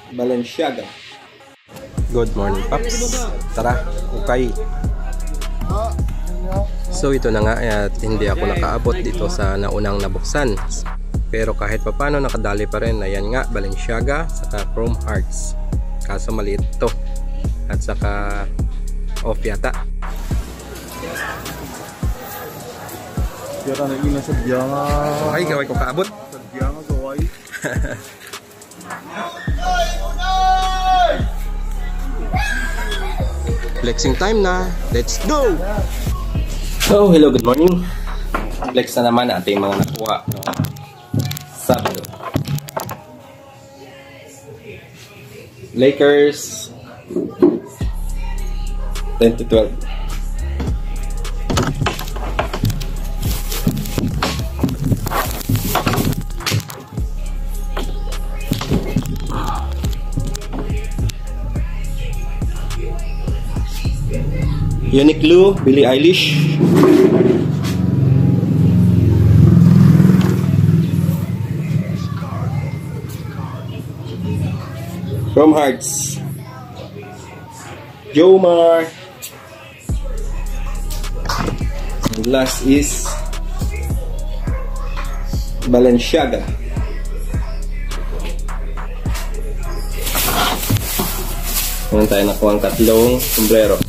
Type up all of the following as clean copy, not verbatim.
Balenciaga. Good morning, Paps. Tara, ukay. So ito na nga at hindi ako nakaabot dito sa naunang nabuksan. Pero kahit papano nakadali pa rin. Ayan nga, Balenciaga saka Chrome Hearts. Kaso maliit to. At saka off yata. Kaya na ina sadya nga. Ay, gaway ko kaabot. Sadya nga gaway. Flexing time na. Let's go! So, hello, good morning. Flex na naman ating mga nakuha. No? Sabado. Lakers 10-12. Uniqlo, Billie Eilish. Chrome Hearts, Jomar. And last is Balenciaga. Meron tayo nakuha ang tatlong sombrero.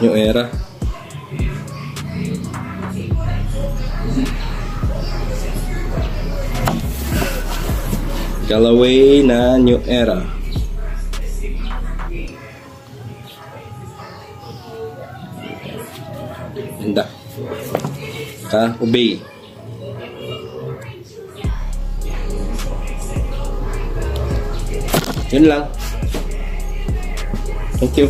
New Era. Callaway na New Era. Ganda. Obey. Yun lang. Thank you.